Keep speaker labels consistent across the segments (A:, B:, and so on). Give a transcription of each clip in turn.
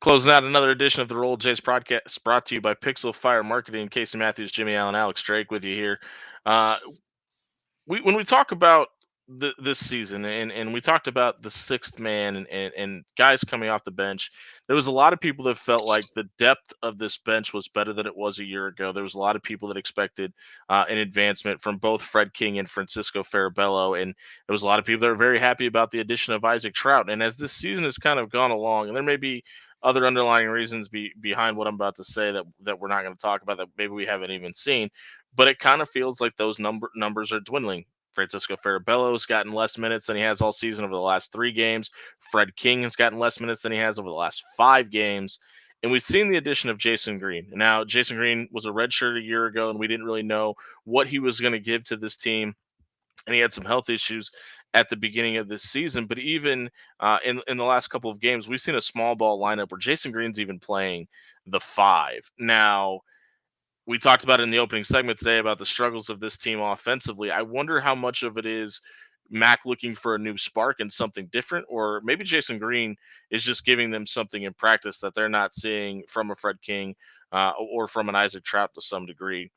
A: Closing out another edition of the Roll Jays podcast brought to you by Pixel Fire Marketing. Casey Matthews, Jimmy Allen, Alex Drake with you here. Uh, when we talk about this season and we talked about the sixth man and guys coming off the bench, there was a lot of people that felt like the depth of this bench was better than it was a year ago. There was a lot of people that expected an advancement from both Fred King and Francisco Farabello, and there was a lot of people that were very happy about the addition of Isaac Trout. And as this season has kind of gone along, and there may be other underlying reasons behind what I'm about to say that we're not going to talk about, that maybe we haven't even seen, but it kind of feels like those numbers are dwindling. Francisco Farabello's gotten less minutes than he has all season over the last 3 games. Fred King has gotten less minutes than he has over the last 5 games. And we've seen the addition of Jason Green. Now, Jason Green was a redshirt a year ago, and we didn't really know what he was going to give to this team. And he had some health issues at the beginning of this season. But even in the last couple of games, we've seen a small ball lineup where Jason Green's even playing the 5. Now, we talked about it in the opening segment today about the struggles of this team offensively. I wonder how much of it is Mac looking for a new spark and something different, or maybe Jason Green is just giving them something in practice that they're not seeing from a Fred King or from an Isaac Trout to some degree.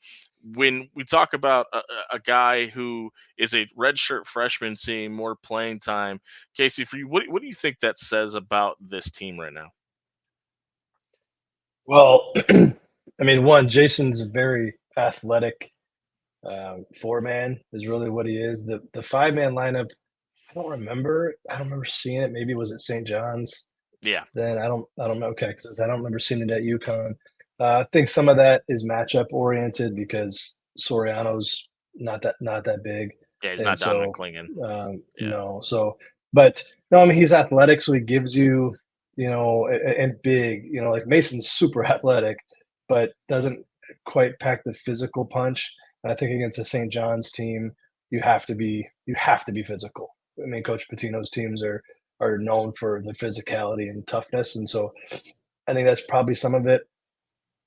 A: When we talk about a guy who is a redshirt freshman seeing more playing time, Casey, for you, what do you think that says about this team right now?
B: Well, I mean, one, Jason's a very athletic 4-man is really what he is. The 5-man lineup, I don't remember. I don't remember seeing it. Maybe it was at St. John's.
A: Yeah.
B: Then I don't know. Okay, because I don't remember seeing it at UConn. I think some of that is matchup oriented because Soriano's not that big,
A: Yeah, he's
B: and
A: not Dominic
B: so
A: Klingon. Yeah.
B: no. So, but no, I mean he's athletic, so he gives you, and big. Like Mason's super athletic, but doesn't quite pack the physical punch. And I think against the St. John's team, you have to be physical. I mean, Coach Patino's teams are known for the physicality and toughness, and so I think that's probably some of it.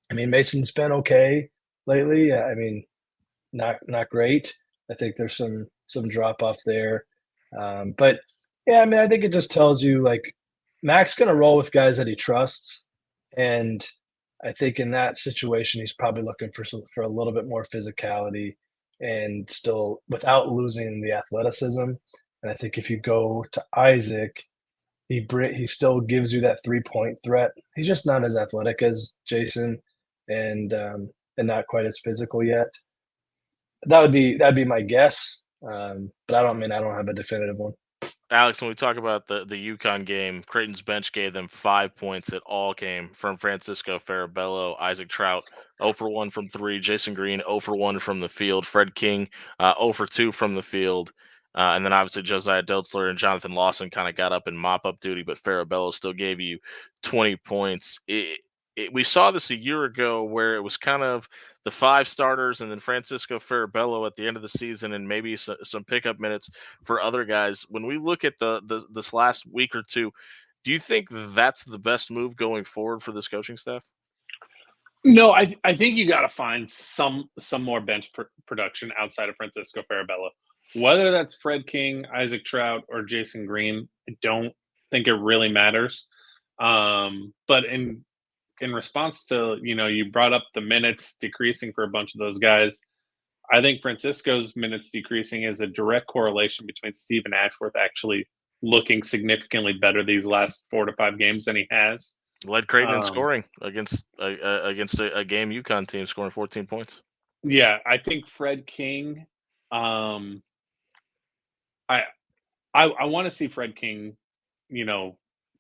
B: I mean, Mason's been okay lately. I mean, not great. I think there's some drop off there, but yeah, I mean, I think it just tells you like Mac's gonna roll with guys that he trusts, and I think in that situation he's probably looking for a little bit more physicality and still without losing the athleticism. And I think if you go to Isaac, he still gives you that 3-point threat. He's just not as athletic as Jason, and not quite as physical yet. That'd be my guess, but I don't have a definitive one.
A: Alex, when we talk about the UConn game, Creighton's bench gave them 5 points at all game from Francisco Farabello, Isaac Trout, 0 for 1 from 3, Jason Green, 0 for 1 from the field, Fred King, 0 for 2 from the field. And then obviously Josiah Deltzler and Jonathan Lawson kind of got up in mop up duty, but Farabello still gave you 20 points. We saw this a year ago where it was kind of the 5 starters and then Francisco Farabello at the end of the season and maybe some pickup minutes for other guys. When we look at this last week or two, do you think that's the best move going forward for this coaching staff?
C: No, I think you got to find some more bench production outside of Francisco Farabello. Whether that's Fred King, Isaac Trout, or Jason Green, I don't think it really matters. But in response to, you brought up the minutes decreasing for a bunch of those guys. I think Francisco's minutes decreasing is a direct correlation between Stephen Ashworth actually looking significantly better these last 4 to 5 games than he has.
A: Led Creighton in scoring against a game UConn team, scoring 14 points.
C: Yeah, I think Fred King. I want to see Fred King,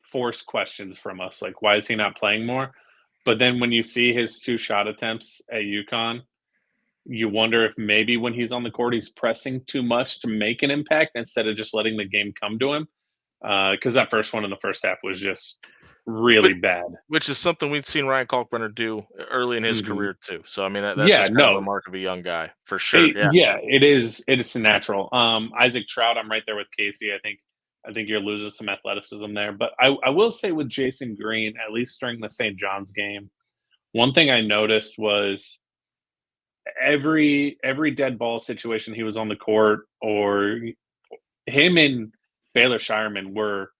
C: force questions from us, like why is he not playing more? But then when you see his 2 shot attempts at UConn, you wonder if maybe when he's on the court he's pressing too much to make an impact instead of just letting the game come to him. Because that first one in the first half was just really bad.
A: Which is something we've seen Ryan Kalkbrenner do early in his career too. So I mean that's just kind of a mark of a young guy for sure.
C: It is. It's natural. Isaac Trout, I'm right there with Casey. I think you're losing some athleticism there. But I will say with Jason Green, at least during the St. John's game, one thing I noticed was every dead ball situation he was on the court, or him and Baylor Shireman were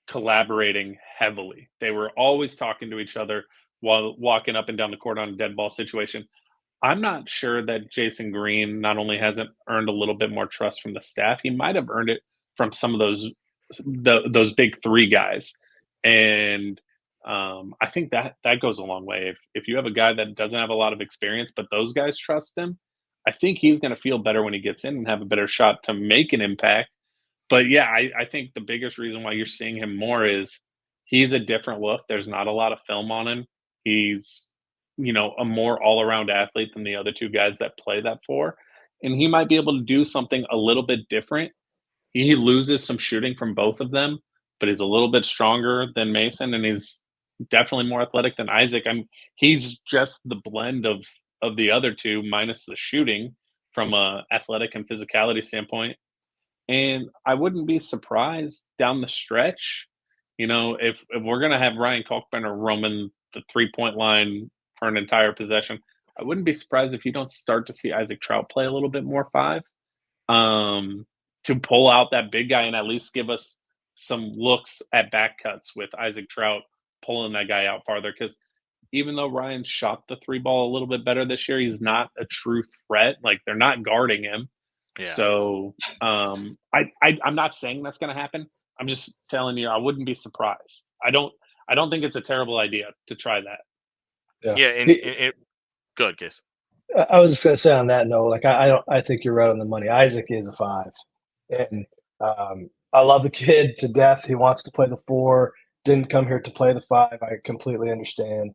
C: collaborating heavily. They were always talking to each other while walking up and down the court on a dead ball situation. I'm not sure that Jason Green not only hasn't earned a little bit more trust from the staff, he might have earned it from some of those big three guys. And I think that goes a long way. If you have a guy that doesn't have a lot of experience, but those guys trust him, I think he's going to feel better when he gets in and have a better shot to make an impact. But yeah, I think the biggest reason why you're seeing him more is he's a different look. There's not a lot of film on him. He's, a more all around athlete than the other two guys that play that four. And he might be able to do something a little bit different. He loses some shooting from both of them, but he's a little bit stronger than Mason, and he's definitely more athletic than Isaac. He's just the blend of the other two minus the shooting from a athletic and physicality standpoint. And I wouldn't be surprised down the stretch, if we're going to have Ryan Kalkbrenner roaming the 3-point line for an entire possession, I wouldn't be surprised if you don't start to see Isaac Trout play a little bit more five, to pull out that big guy and at least give us some looks at back cuts with Isaac Trout pulling that guy out farther. Because even though Ryan shot the three ball a little bit better this year, he's not a true threat. Like, they're not guarding him.
A: Yeah.
C: So I'm not saying that's going to happen. I'm just telling you, I wouldn't be surprised. I don't think it's a terrible idea to try that.
A: Yeah. And good, Case.
B: I was just going to say on that note, like, I think you're right on the money. Isaac is a 5, and I love the kid to death. He wants to play the 4. Didn't come here to play the 5. I completely understand.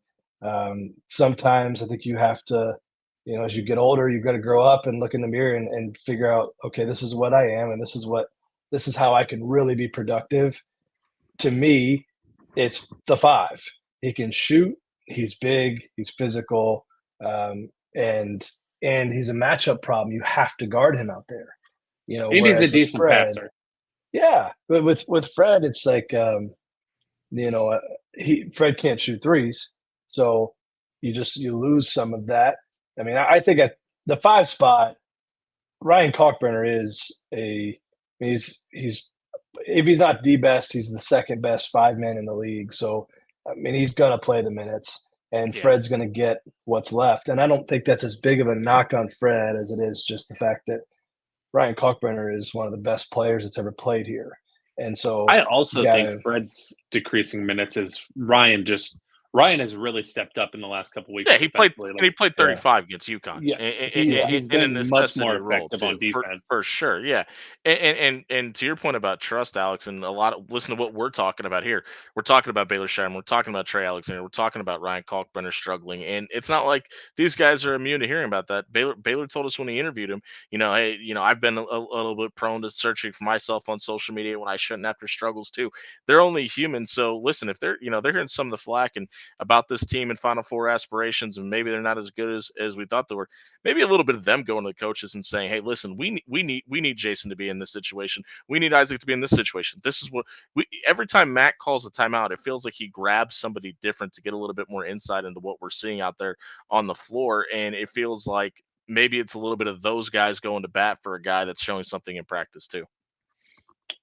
B: Sometimes I think you have to, as you get older, you've got to grow up and look in the mirror and figure out, okay, this is what I am, and this is how I can really be productive. To me, it's the 5. He can shoot. He's big. He's physical. And he's a matchup problem. You have to guard him out there.
C: And he's a decent passer.
B: Yeah, but with Fred, it's like Fred can't shoot threes, so you lose some of that. I mean, I think at the 5 spot, Ryan Kalkbrenner is he's if he's not the best, he's the second best 5-man in the league. So I mean, he's gonna play the minutes. And Fred's going to get what's left. And I don't think that's as big of a knock on Fred as it is just the fact that Ryan Kalkbrenner is one of the best players that's ever played here. And so
C: I also think Fred's decreasing minutes is Ryan has really stepped up in the last couple of weeks.
A: Yeah, he played 35 against UConn.
C: Yeah, he's been much more effective on defense
A: for sure. Yeah, and to your point about trust, Alex, and listen to what we're talking about here. We're talking about Baylor Sherman. We're talking about Trey Alexander. We're talking about Ryan Kalkbrenner struggling, and it's not like these guys are immune to hearing about that. Baylor told us when he interviewed him, hey, I've been a little bit prone to searching for myself on social media when I shouldn't after struggles too. They're only human. So listen, if they're hearing some of the flack and about this team and Final Four aspirations, and maybe they're not as good as we thought they were. Maybe a little bit of them going to the coaches and saying, "Hey, listen, we need Jason to be in this situation. We need Isaac to be in this situation. This is what every time Matt calls a timeout, it feels like he grabs somebody different to get a little bit more insight into what we're seeing out there on the floor, and it feels like maybe it's a little bit of those guys going to bat for a guy that's showing something in practice too."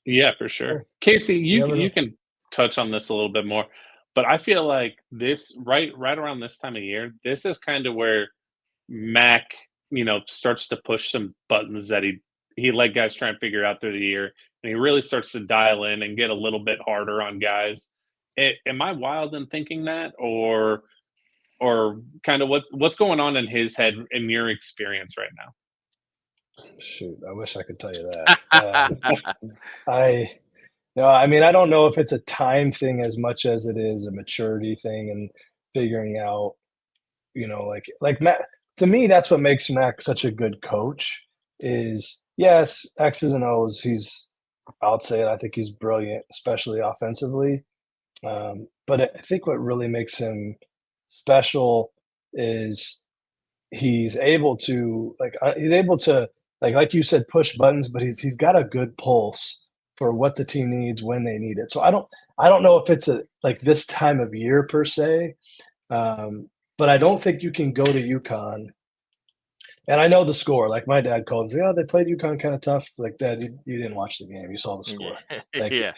C: Yeah, for sure. Casey, you can touch on this a little bit more. But I feel like this right around this time of year, this is kind of where Mac, starts to push some buttons that he let guys try and figure out through the year, and he really starts to dial in and get a little bit harder on guys. Am I wild in thinking that, or kind of what's going on in his head in your experience right now?
B: Shoot, I wish I could tell you that. I mean, I don't know if it's a time thing as much as it is a maturity thing and figuring out, like Matt. To me, that's what makes Mac such a good coach. Is yes, X's and O's. I'll say it. I think he's brilliant, especially offensively. But I think what really makes him special is he's able to like you said, push buttons, but he's got a good pulse for what the team needs when they need it. So I don't know if it's like this time of year per se, but I don't think you can go to UConn. And I know the score. Like my dad called and said, "Oh, they played UConn kind of tough." Like that, you didn't watch the game. You saw the score.
A: Yeah.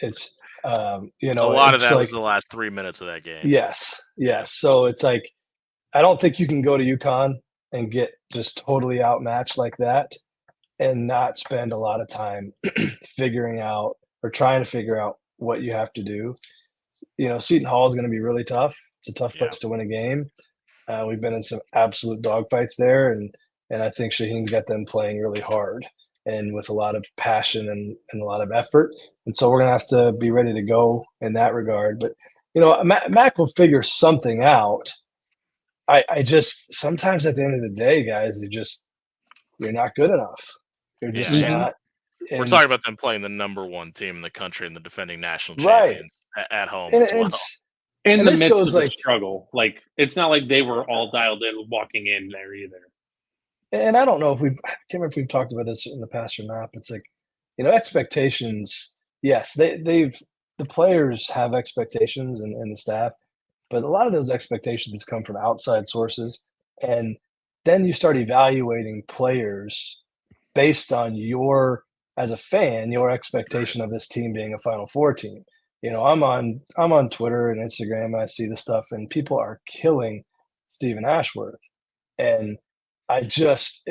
B: You
A: A
B: know,
A: lot of
B: it's
A: that was
B: like
A: the last 3 minutes of that game.
B: yes, yes. So it's like I don't think you can go to UConn and get just totally outmatched like that and not spend a lot of time figuring out or trying to figure out what you have to do. You know, Seton Hall is going to be really tough. It's a tough
A: Yeah.
B: place to win a game. We've been in some absolute dogfights there, and I think Shaheen's got them playing really hard and with a lot of passion and a lot of effort. And so we're gonna have to be ready to go in that regard. But you know, Mac will figure something out. I just sometimes at the end of the day, guys, you're not good enough. You're
A: Yeah,
B: just
A: and
B: not.
A: we're
B: And
A: talking about them playing the number 1 team in the country and the defending national
B: right,
A: champions at home
B: and
A: as well.
B: it's
C: In
B: and
C: the
B: this
C: midst
B: goes
C: of a
B: like,
C: struggle. Like, it's not like they were all dialed in walking in there either.
B: and I don't know if I can't remember if we've talked about this in the past or not. But it's like, you know, expectations. Yes, they've the players have expectations and the staff, but a lot of those expectations come from outside sources, and then you start evaluating players based on your as a fan, your
A: Right.
B: expectation of this team being a Final Four team. You know, I'm on Twitter and Instagram, and I see the stuff, and people are killing Stephen Ashworth, and I just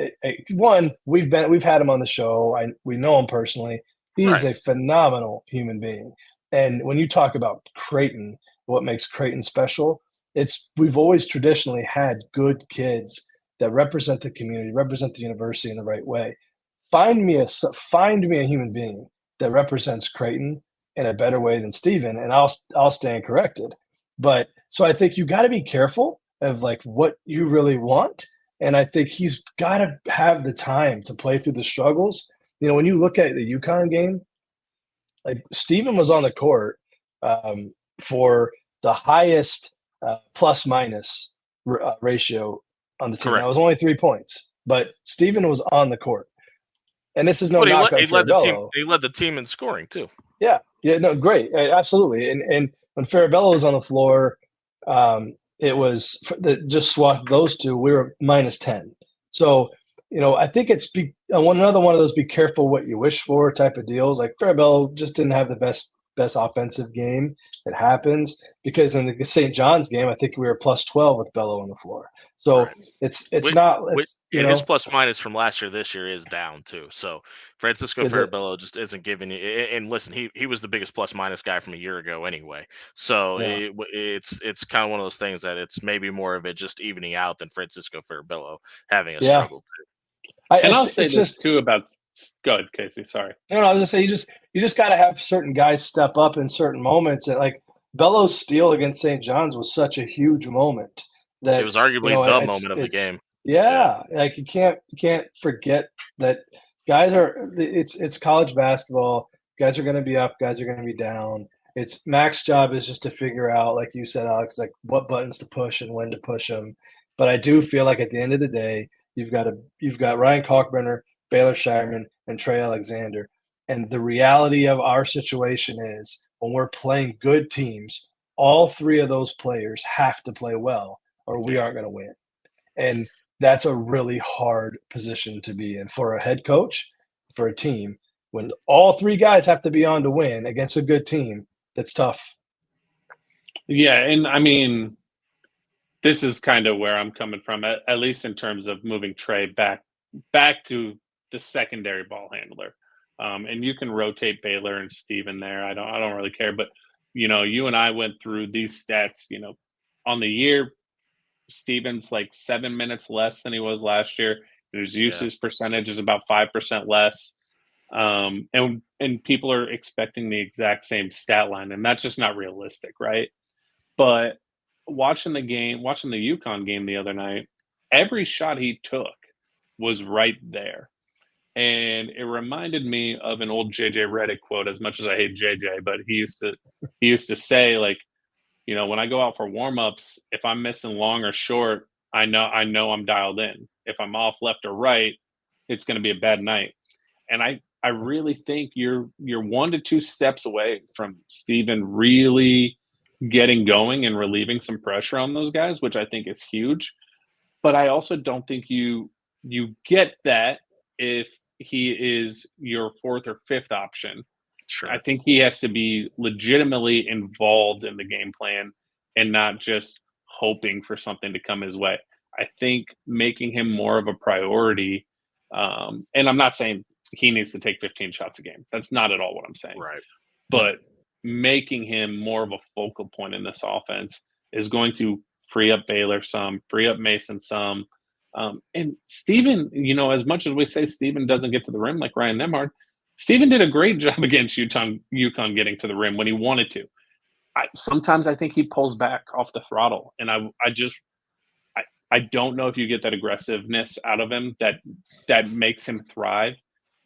B: one we've had him on the show. We know him personally. He's
A: Right.
B: a phenomenal human being, and when you talk about Creighton, what makes Creighton special? It's we've always traditionally had good kids that represent the community, represent the university in the right way. Find me a human being that represents Creighton in a better way than Steven, and I'll stand corrected. But so I think you got to be careful of like what you really want, and I think he's got to have the time to play through the struggles. You know, when you look at the UConn game, like Steven was on the court for the highest plus minus ratio on the team. That
A: Correct.
B: was only 3 points, but Steven was on the court. And this is no
A: But he
B: knock
A: led
B: on
A: he led the team
B: Farabello.
A: he led the team in scoring too.
B: Yeah, yeah, no, great, absolutely. And when Farabello was on the floor, it was just swap those two. We were -10. So you know, I think it's another one of those be careful what you wish for type of deals. Like Farabello just didn't have the best offensive game. It happens because in the St. John's game, I think we were +12 with Bello on the floor. So
A: Right.
B: it's
A: Wait,
B: not
A: wait,
B: it's you
A: and his
B: know
A: plus minus from last year this year is down too. So Francisco
B: is it
A: Farabello just isn't giving you. And listen, he was the biggest plus minus guy from a year ago anyway. So
B: yeah
A: it's kind of one of those things that it's maybe more of it just evening out than Francisco Farabello having a
B: yeah
A: struggle too.
C: And I'll say
B: it's
C: this
B: just
C: too about go ahead, Casey. Sorry.
B: no, I was just say you just got to have certain guys step up in certain moments. And like Bellows' steal against St. John's was such a huge moment
A: It
B: that
A: was arguably the moment of the
B: it's
A: game. Yeah.
B: yeah, like you can't forget that guys are it's college basketball. Guys are going to be up. Guys are going to be down. It's Mac's job is just to figure out, like you said, Alex, like what buttons to push and when to push them. But I do feel like at the end of the day, you've got Ryan Kalkbrenner, Baylor Shireman, and Trey Alexander. And the reality of our situation is when we're playing good teams, all three of those players have to play well or we
A: Yeah.
B: aren't going to win. And that's a really hard position to be in for a head coach, for a team. When all three guys have to be on to win against a good team, that's tough.
C: Yeah, and I mean, this is kind of where I'm coming from, at least in terms of moving Trey back to the secondary ball handler. And you can rotate Baylor and Steven there. I don't really care. But you and I went through these stats. On the year, Steven's like 7 minutes less than he was last year. His
A: Yeah.
C: usage percentage is about 5% less. And people are expecting the exact same stat line, and that's just not realistic, right? But watching the UConn game the other night, every shot he took was right there. And it reminded me of an old JJ Redick quote, as much as I hate JJ, but he used to say, like, when I go out for warm-ups, if I'm missing long or short, I know I'm dialed in. If I'm off left or right, it's going to be a bad night. And I really think you're 1 to 2 steps away from Steven really getting going and relieving some pressure on those guys, which I think is huge. But I also don't think you get that if he is your fourth or fifth option
A: Sure.
C: I think he has to be legitimately involved in the game plan and not just hoping for something to come his way. I think making him more of a priority, and I'm not saying he needs to take 15 shots a game. That's not at all what I'm saying.
A: Right.
C: But making him more of a focal point in this offense is going to free up Baylor some, free up Mason some. And Steven, as much as we say Steven doesn't get to the rim like Ryan Nembhard, Steven did a great job against UConn getting to the rim when he wanted to. Sometimes I think he pulls back off the throttle, and I don't know if you get that aggressiveness out of him that makes him thrive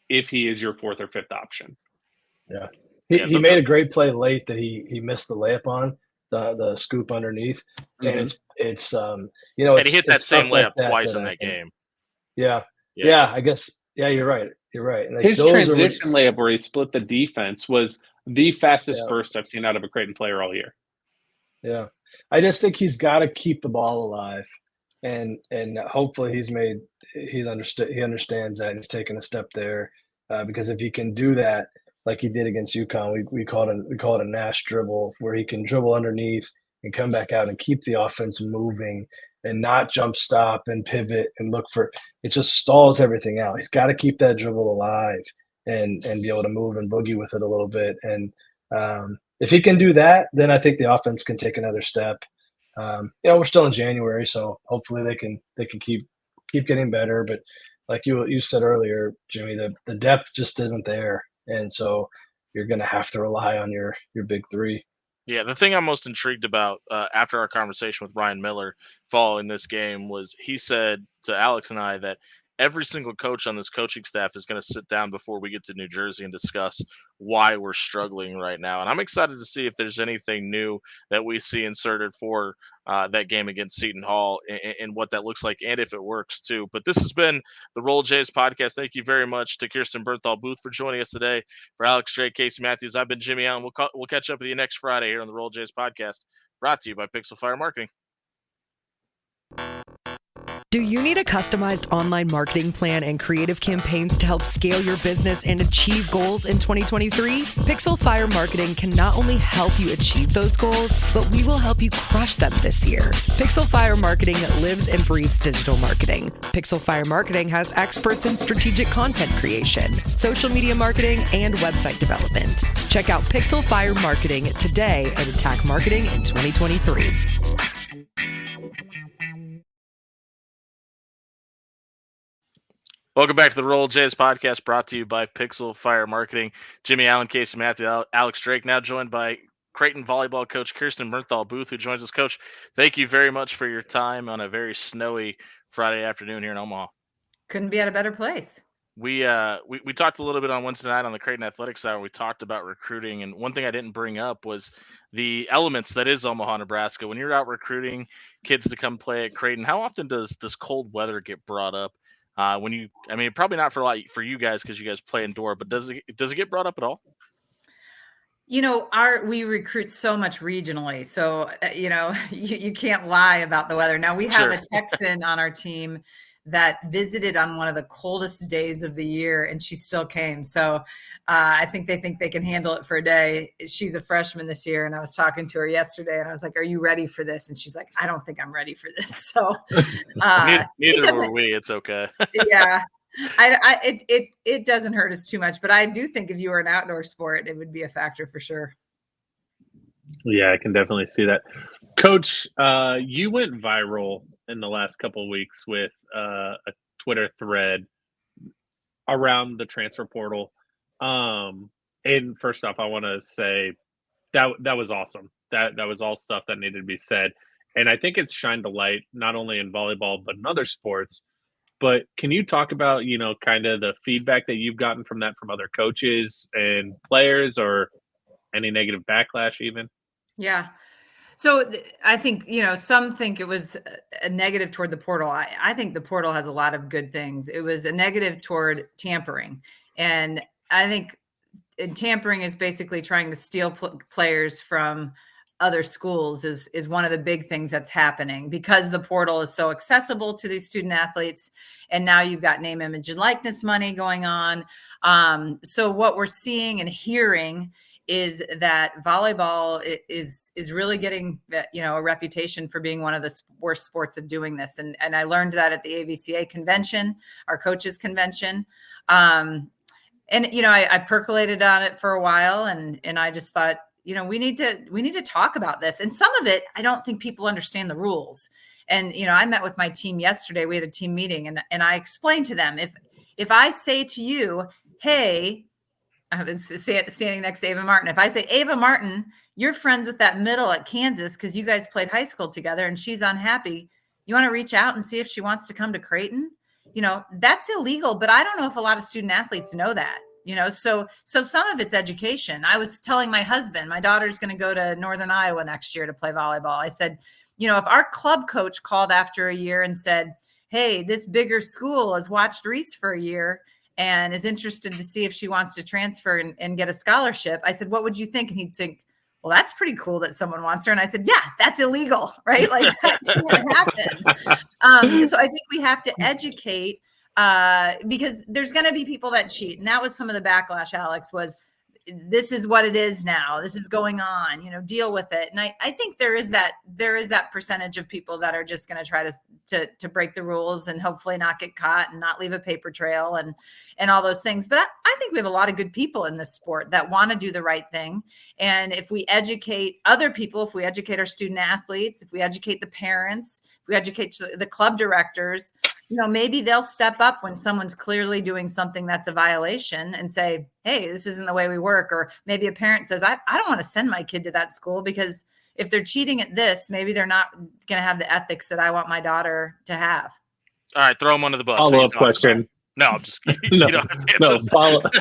C: if he is your fourth or fifth option.
B: Yeah. He made a great play late that he missed the layup on the scoop underneath, and it's
A: and he hit that same layup twice in that game.
B: Yeah, I guess. Yeah, you're right. And like
C: his transition layup where he split the defense was the fastest burst I've seen out of a Creighton player all year.
B: Yeah, I just think he's got to keep the ball alive, and hopefully he understands that and he's taking a step there, because if he can do that like he did against UConn, we call it a Nash dribble, where he can dribble underneath and come back out and keep the offense moving and not jump stop and pivot and look for it. Just stalls everything out. He's got to keep that dribble alive and be able to move and boogie with it a little bit. And if he can do that, then I think the offense can take another step. We're still in January, so hopefully they can keep getting better. But like you said earlier, Jimmy, the depth just isn't there, and so you're going to have to rely on your big three.
A: Yeah, the thing I'm most intrigued about after our conversation with Ryan Miller following this game was he said to Alex and I that every single coach on this coaching staff is going to sit down before we get to New Jersey and discuss why we're struggling right now. And I'm excited to see if there's anything new that we see inserted for that game against Seton Hall and what that looks like and if it works too. But this has been the Roll Jays podcast. Thank you very much to Kristi Bernthal Booth for joining us today. For Alex Drake, Casey Matthews, I've been Jimmy Allen. We'll catch up with you next Friday here on the Roll Jays podcast, brought to you by Pixel Fire Marketing.
D: Do you need a customized online marketing plan and creative campaigns to help scale your business and achieve goals in 2023? Pixel Fire Marketing can not only help you achieve those goals, but we will help you crush them this year. Pixel Fire Marketing lives and breathes digital marketing. Pixel Fire Marketing has experts in strategic content creation, social media marketing, and website development. Check out Pixel Fire Marketing today and attack marketing in 2023.
A: Welcome back to the Roll Jays podcast, brought to you by Pixel Fire Marketing. Jimmy Allen, Casey Matthews, Alex Drake, now joined by Creighton volleyball coach Kristi Bernthal Booth, who joins us. Coach, thank you very much for your time on a very snowy Friday afternoon here in Omaha.
E: Couldn't be at a better place.
A: We talked a little bit on Wednesday night on the Creighton Athletics Hour. We talked about recruiting, and one thing I didn't bring up was the elements that is Omaha, Nebraska. When you're out recruiting kids to come play at Creighton, how often does this cold weather get brought up? Probably not for you guys because you guys play indoor, but does it get brought up at all?
E: We recruit so much regionally, so you can't lie about the weather. Now we have a Texan on our team that visited on one of the coldest days of the year, and she still came. So I think they can handle it for a day. She's a freshman this year, and I was talking to her yesterday, and I was like, "Are you ready for this?" And she's like, "I don't think I'm ready for this." So
A: neither were we. It's okay.
E: Yeah, it doesn't hurt us too much, but I do think if you were an outdoor sport, it would be a factor for sure.
C: Yeah, I can definitely see that. Coach, you went viral in the last couple of weeks with a Twitter thread around the transfer portal. And first off, I want to say that was awesome. That was all stuff that needed to be said. And I think it's shined a light not only in volleyball, but in other sports. But can you talk about, kind of the feedback that you've gotten from that from other coaches and players, or any negative backlash even?
E: Yeah. So I think, some think it was a negative toward the portal. I think the portal has a lot of good things. It was a negative toward tampering. And I think tampering is basically trying to steal players from other schools is one of the big things that's happening, because the portal is so accessible to these student athletes. And now you've got name, image, and likeness money going on. So what we're seeing and hearing is that volleyball is really getting, a reputation for being one of the worst sports of doing this. And I learned that at the AVCA convention, our coaches convention. And, I percolated on it for a while, and I just thought, we need to talk about this. And some of it, I don't think people understand the rules. And, I met with my team yesterday. We had a team meeting, and I explained to them, if I say to you, hey, I was standing next to Ava Martin. If I say, Ava Martin, you're friends with that middle at Kansas because you guys played high school together and she's unhappy, you want to reach out and see if she wants to come to Creighton? That's illegal, but I don't know if a lot of student athletes know that. So some of it's education. I was telling my husband, my daughter's going to go to Northern Iowa next year to play volleyball. I said, if our club coach called after a year and said, hey, this bigger school has watched Reese for a year and is interested to see if she wants to transfer and get a scholarship, I said, what would you think? And he'd think, well, that's pretty cool that someone wants her. And I said, yeah, that's illegal, right? Like that can't happen. So I think we have to educate, because there's going to be people that cheat. And that was some of the backlash, Alex, was this is what it is now. This is going on, deal with it. And I think there is that percentage of people that are just going to try to break the rules and hopefully not get caught and not leave a paper trail and all those things. But I think we have a lot of good people in this sport that want to do the right thing. And if we educate other people, if we educate our student athletes, if we educate the parents, if we educate the club directors, maybe they'll step up when someone's clearly doing something that's a violation and say, hey, this isn't the way we work. Or maybe a parent says, I don't want to send my kid to that school because if they're cheating at this, maybe they're not going to have the ethics that I want my daughter to have.
A: All right, throw them under the bus.
C: Follow-up question.
A: No, I'm just you don't have to answer.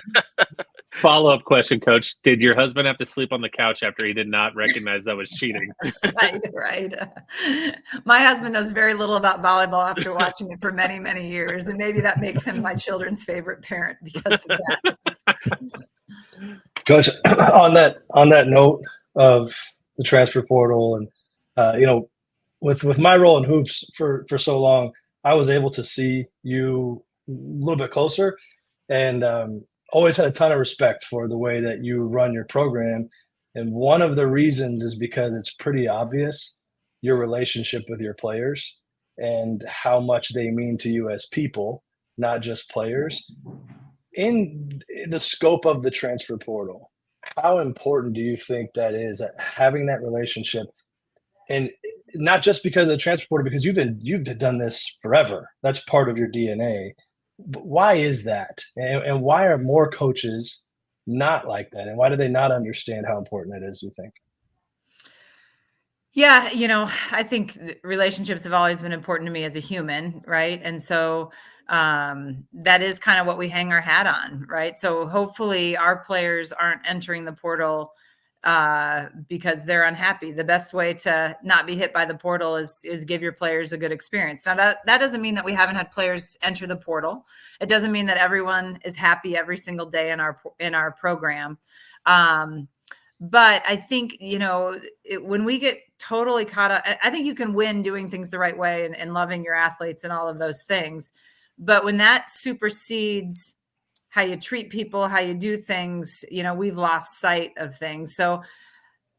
C: Follow-up question, Coach. Did your husband have to sleep on the couch after he did not recognize that was cheating?
E: Right. My husband knows very little about volleyball after watching it for many, many years, and maybe that makes him my children's favorite parent because of that.
B: Coach, on that note of the transfer portal, and with my role in hoops for so long, I was able to see you a little bit closer, and always had a ton of respect for the way that you run your program. And one of the reasons is because it's pretty obvious your relationship with your players and how much they mean to you as people, not just players. In the scope of the transfer portal, how important do you think that is, having that relationship? And not just because of the transfer portal, because you've done this forever. That's part of your DNA. But why is that? And why are more coaches not like that? And why do they not understand how important it is, do you think?
E: Yeah, I think relationships have always been important to me as a human, right? And so that is kind of what we hang our hat on, right? So hopefully our players aren't entering the portal because they're unhappy. The best way to not be hit by the portal is give your players a good experience. Now that doesn't mean that we haven't had players enter the portal. It doesn't mean that everyone is happy every single day in our program. But I think, when we get totally caught up, I think you can win doing things the right way and loving your athletes and all of those things. But when that supersedes how you treat people, how you do things, we've lost sight of things. So,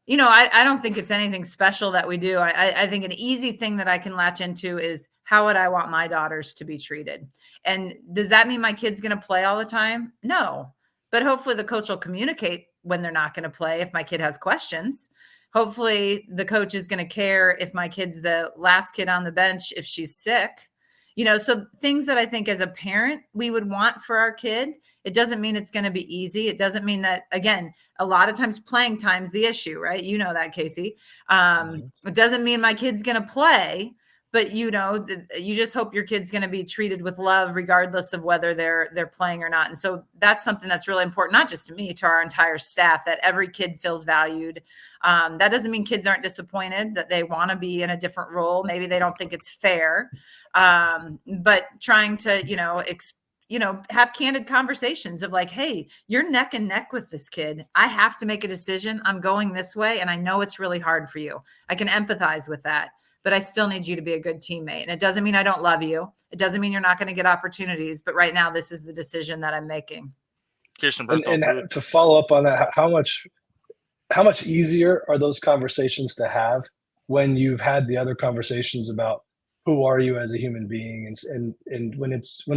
E: I don't think it's anything special that we do. I think an easy thing that I can latch into is how would I want my daughters to be treated? And does that mean my kid's going to play all the time? No, but hopefully the coach will communicate when they're not going to play. If my kid has questions, hopefully the coach is going to care if my kid's the last kid on the bench, if she's sick. So things that I think as a parent we would want for our kid. It doesn't mean it's going to be easy. It doesn't mean that, again, a lot of times playing time's the issue, right? You know that, Casey. It doesn't mean my kid's going to play, but you just hope your kid's going to be treated with love regardless of whether they're playing or not. And so that's something that's really important, not just to me, to our entire staff, that every kid feels valued. That doesn't mean kids aren't disappointed that they want to be in a different role. Maybe they don't think it's fair. But trying to, have candid conversations of like, hey, you're neck and neck with this kid. I have to make a decision. I'm going this way. And I know it's really hard for you. I can empathize with that, but I still need you to be a good teammate. And it doesn't mean I don't love you. It doesn't mean you're not going to get opportunities, but right now, this is the decision that I'm making.
A: Kristi Bernthal Booth.
B: And to follow up on that, how much easier are those conversations to have when you've had the other conversations about who are you as a human being, and when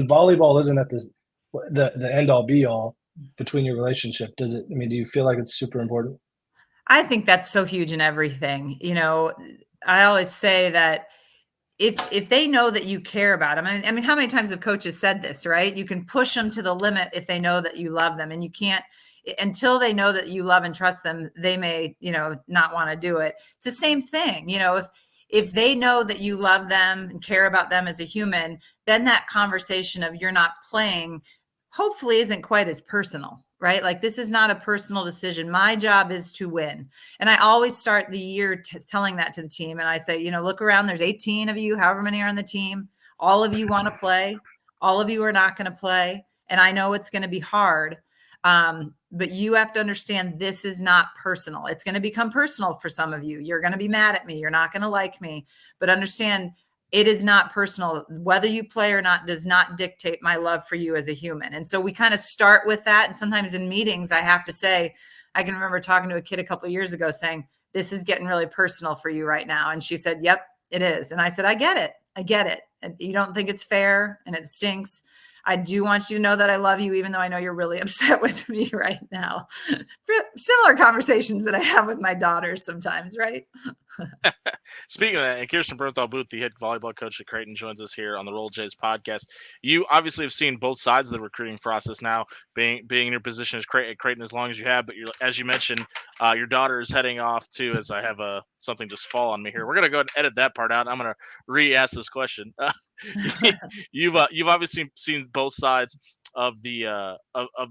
B: volleyball isn't at the end all be all between your relationship? Do you feel like it's super important?
E: I think that's so huge in everything. I always say that if they know that you care about them, I mean, how many times have coaches said this, right? You can push them to the limit if they know that you love them, and you can't until they know that you love and trust them. They may, not want to do it. It's the same thing. If they know that you love them and care about them as a human, then that conversation of you're not playing hopefully isn't quite as personal, right? Like, this is not a personal decision. My job is to win. And I always start the year telling that to the team. And I say, look around, there's 18 of you, however many are on the team. All of you want to play. All of you are not going to play. And I know it's going to be hard. But you have to understand this is not personal. It's going to become personal for some of you. You're going to be mad at me. You're not going to like me, but understand it is not personal. Whether you play or not does not dictate my love for you as a human. And so we kind of start with that. And sometimes in meetings, I have to say, I can remember talking to a kid a couple of years ago saying, this is getting really personal for you right now. And she said, yep, it is. And I said, I get it. And you don't think it's fair and it stinks. I do want you to know that I love you, even though I know you're really upset with me right now. Similar conversations that I have with my daughters sometimes, right?
A: Speaking of that, and Kristi Bernthal Booth, the head volleyball coach at Creighton, joins us here on the Roll Jays podcast. You obviously have seen both sides of the recruiting process now, being in your position at Creighton as long as you have. But as you mentioned, your daughter is heading off too. As I have something just fall on me here, we're gonna go ahead and edit that part out. I'm gonna re-ask this question. You've obviously seen both sides of the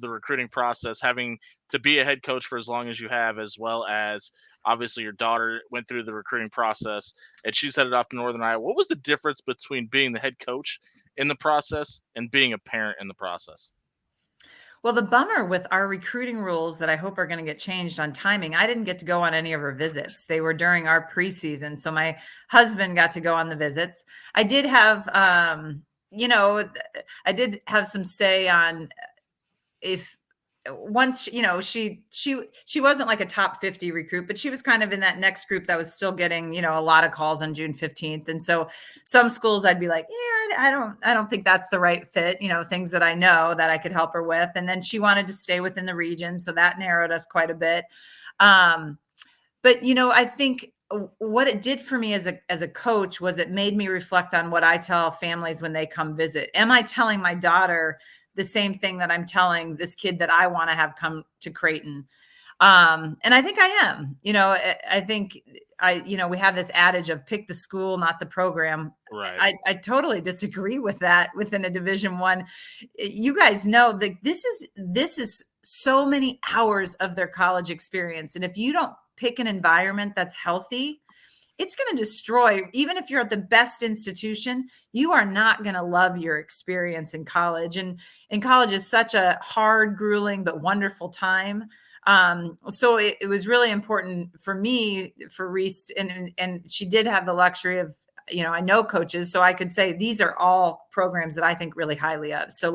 A: recruiting process, having to be a head coach for as long as you have, as well as obviously your daughter went through the recruiting process and she's headed off to Northern Iowa. What was the difference between being the head coach in the process and being a parent in the process?
E: Well, the bummer with our recruiting rules that I hope are going to get changed on timing, I didn't get to go on any of her visits. They were during our preseason. So my husband got to go on the visits. I did have, I did have some say on if once, she wasn't like a top 50 recruit, but she was kind of in that next group that was still getting, a lot of calls on June 15th. And so some schools I'd be like, yeah, I don't think that's the right fit, things that I know that I could help her with. And then she wanted to stay within the region. So that narrowed us quite a bit. But, I think what it did for me as a coach was it made me reflect on what I tell families when they come visit. Am I telling my daughter the same thing that I'm telling this kid that I want to have come to Creighton? And I think I am. I think we have this adage of pick the school, not the program.
A: Right.
E: I totally disagree with that within a Division I. You guys know that this is so many hours of their college experience. And if you don't pick an environment that's healthy, it's going to destroy, even if you're at the best institution, you are not going to love your experience in college. And college is such a hard, grueling, but wonderful time. So it was really important for me, for Reese, and she did have the luxury of, I know coaches, so I could say, these are all programs that I think really highly of. So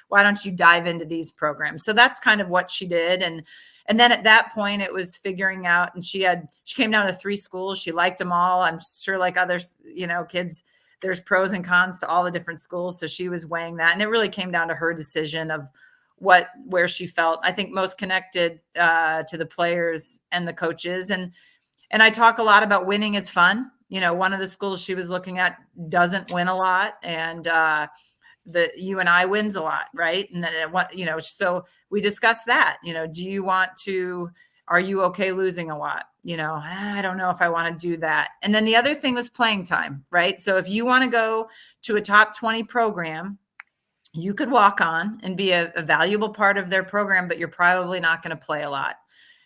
E: why don't you dive into these programs? So that's kind of what she did. And then at that point it was figuring out, and she came down to 3 schools. She liked them all. I'm sure like others, kids, there's pros and cons to all the different schools. So she was weighing that. And it really came down to her decision of where she felt, I think, most connected to the players and the coaches. And I talk a lot about winning is fun. One of the schools she was looking at doesn't win a lot. And the UNI wins a lot, right? And then so we discussed that. Are you okay losing a lot? I don't know if I want to do that. And then the other thing was playing time, right? So if you want to go to a top 20 program, you could walk on and be a valuable part of their program, but you're probably not going to play a lot.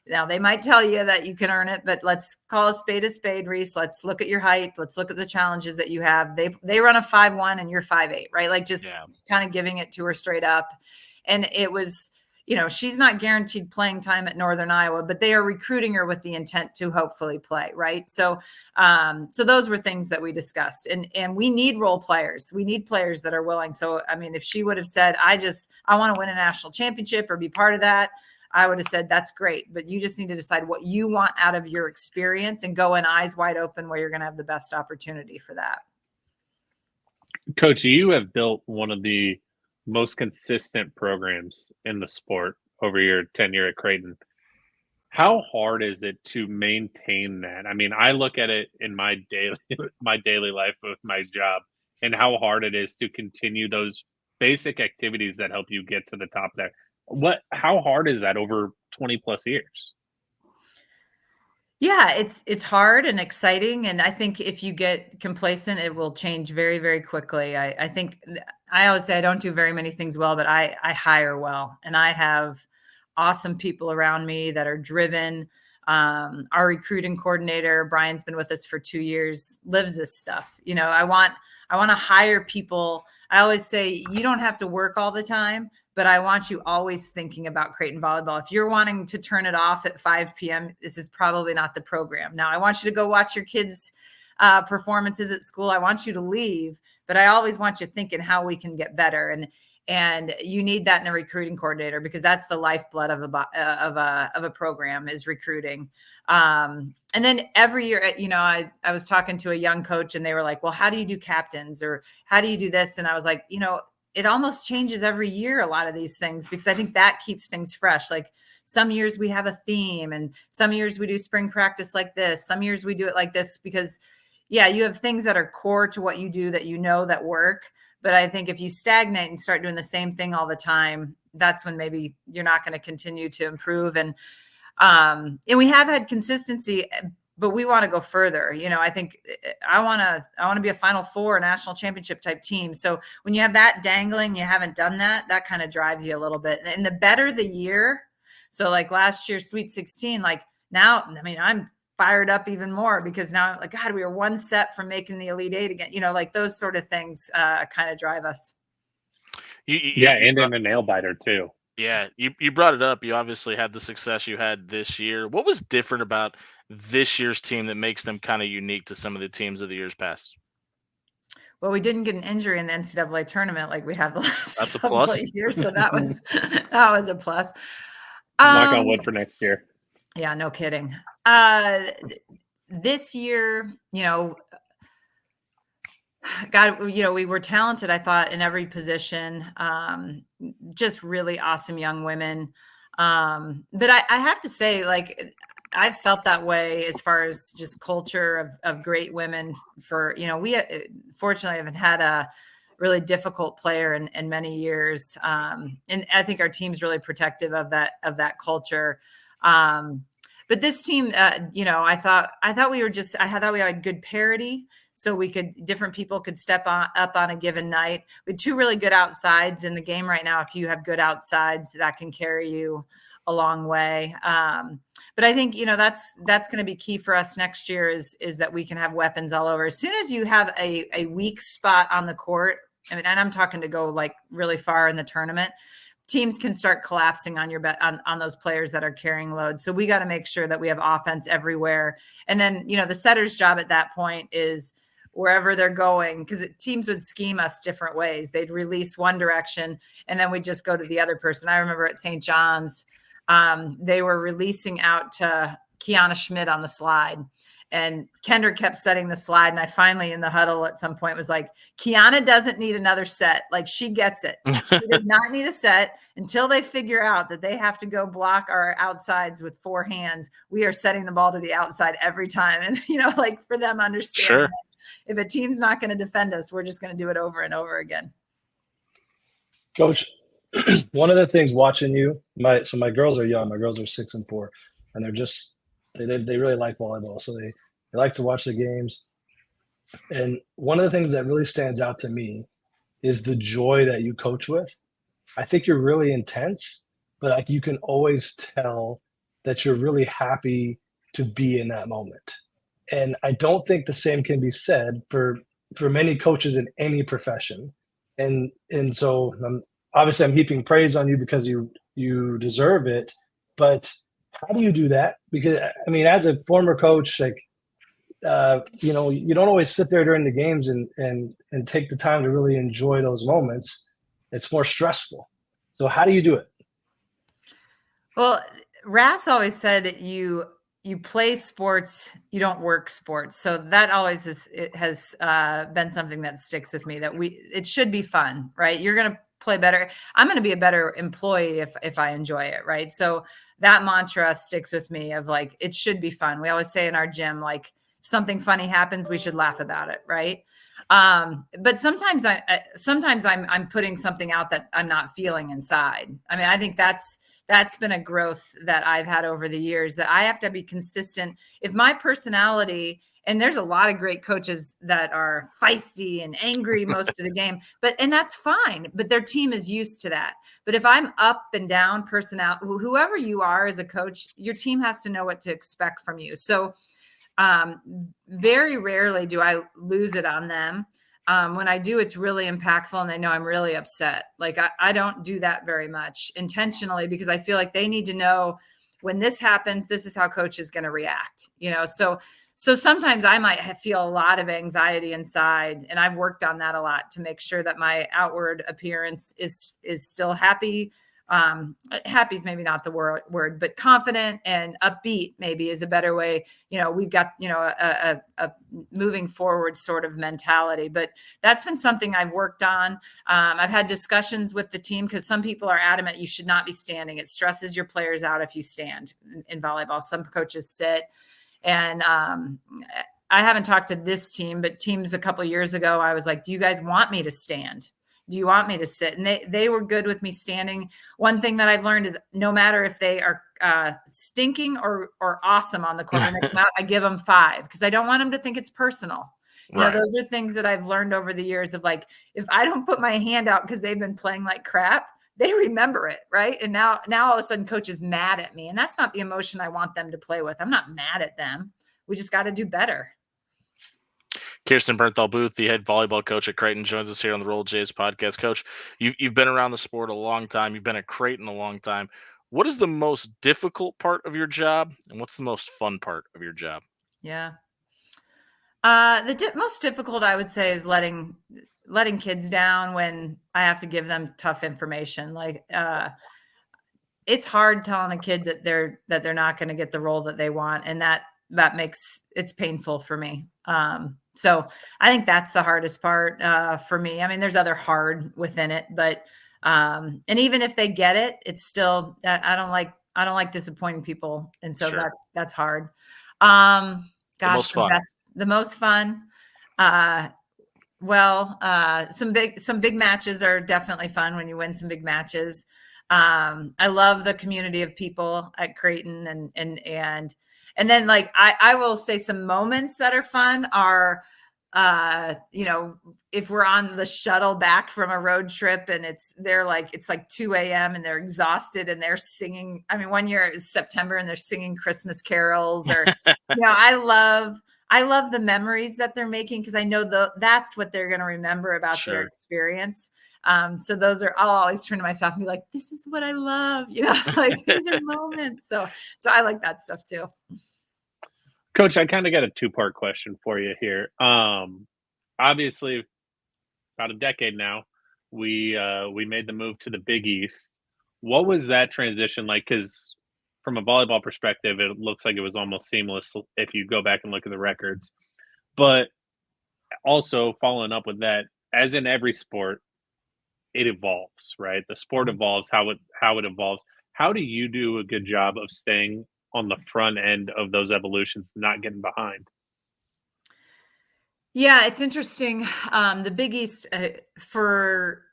E: Now they might tell you that you can earn it, but let's call a spade, Reese. Let's look at your height. Let's look at the challenges that you have. They run a 5'1" and you're 5'8", right? Like just kind of giving it to her straight up. And it was, she's not guaranteed playing time at Northern Iowa, but they are recruiting her with the intent to hopefully play, right? So those were things that we discussed. And we need role players. We need players that are willing. So, I mean, if she would have said, I want to win a national championship or be part of that, I would have said, that's great. But you just need to decide what you want out of your experience and go in eyes wide open where you're going to have the best opportunity for that.
C: Coach, you have built one of the most consistent programs in the sport over your tenure at Creighton. How hard is it to maintain that? I mean, I look at it in my daily life with my job and how hard it is to continue those basic activities that help you get to the top there. How hard is that over 20 plus years?
E: Yeah, it's hard and exciting. And I think if you get complacent, it will change very, very quickly. I think I always say I don't do very many things well, but I hire well. And I have awesome people around me that are driven. Our recruiting coordinator, Brian's been with us for 2 years, lives this stuff. I want to hire people. I always say you don't have to work all the time, but I want you always thinking about Creighton volleyball. If you're wanting to turn it off at 5 p.m., this is probably not the program. Now, I want you to go watch your kids' performances at school. I want you to leave, but I always want you thinking how we can get better. And you need that in a recruiting coordinator because that's the lifeblood of a program is recruiting. And then every year, I was talking to a young coach and they were like, well, how do you do captains or how do you do this? And I was like, it almost changes every year, a lot of these things, because I think that keeps things fresh. Like some years we have a theme and some years we do spring practice like this. Some years we do it like this because you have things that are core to what you do that that work. But I think if you stagnate and start doing the same thing all the time, that's when maybe you're not going to continue to improve. And we have had consistency, but we want to go further. I think I want to be a Final Four, national championship type team. So when you have that dangling, you haven't done that kind of drives you a little bit. And the better the year. So like last year's Sweet 16, like now, I mean, I'm fired up even more because now I'm like, God, we were one set from making the Elite Eight again. Like those sort of things kind of drive us.
C: And in a nail biter too.
A: Yeah, you brought it up. You obviously had the success you had this year. What was different about this year's team that makes them kind of unique to some of the teams of the years past?
E: Well, we didn't get an injury in the NCAA tournament like we have the last
A: That's
E: couple of years, so that was a plus.
C: Knock on wood for next year.
E: Yeah, no kidding. This year, God, we were talented, I thought, in every position. Just really awesome young women. But I have to say, like, I've felt that way as far as just culture of great women for, we fortunately haven't had a really difficult player in many years. And I think our team's really protective of that culture. But this team, I thought we had good parity. So different people could step up on a given night. We had two really good outsides in the game right now. If you have good outsides, that can carry you a long way. But I think, that's going to be key for us next year is that we can have weapons all over. As soon as you have a weak spot on the court, and I'm talking to go like really far in the tournament, teams can start collapsing on on those players that are carrying load. So we got to make sure that we have offense everywhere. And then, the setter's job at that point is wherever they're going, because teams would scheme us different ways. They'd release one direction and then we'd just go to the other person. I remember at St. John's, they were releasing out to Kiana Schmidt on the slide. And Kendra kept setting the slide. And I finally in the huddle at some point was like, Kiana doesn't need another set. Like she gets it. She does not need a set until they figure out that they have to go block our outsides with four hands. We are setting the ball to the outside every time. And, like for them understand
A: sure.
E: If a team's not going to defend us, we're just going to do it over and over again.
B: Coach, one of the things watching you, my girls are young. My girls are 6 and 4, and they're just they really like volleyball, so they like to watch the games. And one of the things that really stands out to me is the joy that you coach with. I think you're really intense, but like you can always tell that you're really happy to be in that moment. And I don't think the same can be said for many coaches in any profession. And so obviously I'm heaping praise on you because you deserve it. But how do you do that? Because I mean, as a former coach, like you know, you don't always sit there during the games and take the time to really enjoy those moments. It's more stressful. So how do you do it?
E: Well, Rass always said you play sports, you don't work sports. So that always has been something that sticks with me, that it should be fun, right? You're going to play better. I'm going to be a better employee if I enjoy it, right? So that mantra sticks with me of like, it should be fun. We always say in our gym, like, something funny happens, we should laugh about it, right? But sometimes I'm putting something out that I'm not feeling inside. I mean, I think that's been a growth that I've had over the years, that I have to be consistent. If my personality, and there's a lot of great coaches that are feisty and angry most of the game, and that's fine, but their team is used to that. But if I'm up and down personality, whoever you are as a coach, your team has to know what to expect from you. So very rarely do I lose it on them. When I do, it's really impactful and they know I'm really upset. Like I don't do that very much intentionally, because I feel like they need to know when this happens, this is how coach is going to react, you know? So sometimes I might feel a lot of anxiety inside, and I've worked on that a lot to make sure that my outward appearance is still happy. Happy is maybe not the word, but confident and upbeat maybe is a better way. You know, we've got, you know, a moving forward sort of mentality, but that's been something I've worked on. I've had discussions with the team, because some people are adamant you should not be standing. It stresses your players out if you stand in volleyball. Some coaches sit. And I haven't talked to this team, but teams a couple of years ago, I was like, do you guys want me to stand? Do you want me to sit? And they were good with me standing. One thing that I've learned is no matter if they are stinking or awesome on the court, when they come out, I give them 5, because I don't want them to think it's personal. You know, those are things that I've learned over the years of like, if I don't put my hand out because they've been playing like crap, they remember it, right? And now all of a sudden coach is mad at me, and that's not the emotion I want them to play with. I'm not mad at them. We just got to do better.
A: Kristi Bernthal Booth, the head volleyball coach at Creighton, joins us here on the Roll Jays podcast. Coach, you've been around the sport a long time. You've been at Creighton a long time. What is the most difficult part of your job, and what's the most fun part of your job?
E: Yeah. The most difficult, I would say, is letting kids down when I have to give them tough information. Like, it's hard telling a kid that they're not going to get the role that they want. And that makes it's painful for me. So I think that's the hardest part, for me. I mean, there's other hard within it, but, and even if they get it, it's still, I don't like disappointing people. And so
A: Sure.
E: that's hard.
A: Gosh,
E: the most fun. Some big matches are definitely fun when you win some big matches. I love the community of people at Creighton, and then like I will say some moments that are fun are, you know, if we're on the shuttle back from a road trip and it's like 2 a.m. and they're exhausted and they're singing. I mean, one year it was September and they're singing Christmas carols, or, you know, I love the memories that they're making, because I know that's what they're going to remember about their experience. So I'll always turn to myself and be like, this is what I love, you know, like these are moments. So I like that stuff too.
C: Coach, I kind of got a 2-part question for you here. Obviously, about a decade now, we made the move to the Big East. What was that transition like? Because from a volleyball perspective, it looks like it was almost seamless if you go back and look at the records. But also following up with that, as in every sport, it evolves, right? The sport evolves, how it evolves. How do you do a good job of staying on the front end of those evolutions, not getting behind?
E: Yeah, it's interesting. The Big East, for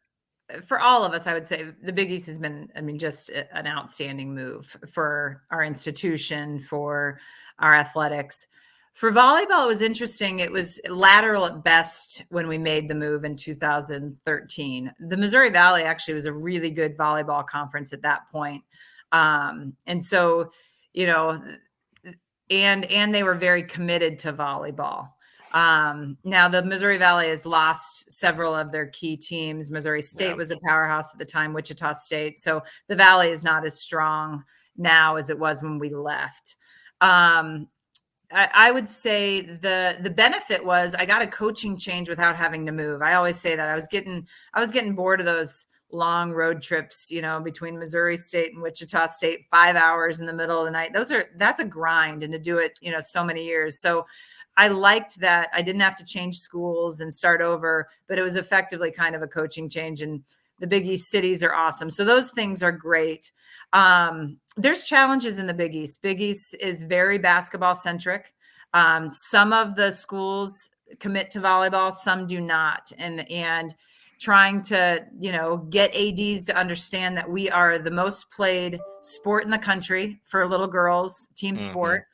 E: all of us, I would say the Big East has been, I mean, just an outstanding move for our institution, for our athletics. For volleyball, it was interesting. It was lateral at best when we made the move in 2013. The Missouri Valley actually was a really good volleyball conference at that point. And so, and they were very committed to volleyball. Now the Missouri Valley has lost several of their key teams. Missouri State was a powerhouse at the time, Wichita State. So the Valley is not as strong now as it was when we left. I would say the benefit was I got a coaching change without having to move. I always say that I was getting bored of those long road trips, between Missouri State and Wichita State, 5 hours in the middle of the night. That's a grind, and to do it, so many years. So I liked that I didn't have to change schools and start over, but it was effectively kind of a coaching change, and the Big East cities are awesome. So those things are great. There's challenges in the Big East. Big East is very basketball centric. Some of the schools commit to volleyball, some do not. And trying to, get ADs to understand that we are the most played sport in the country for little girls, team sport,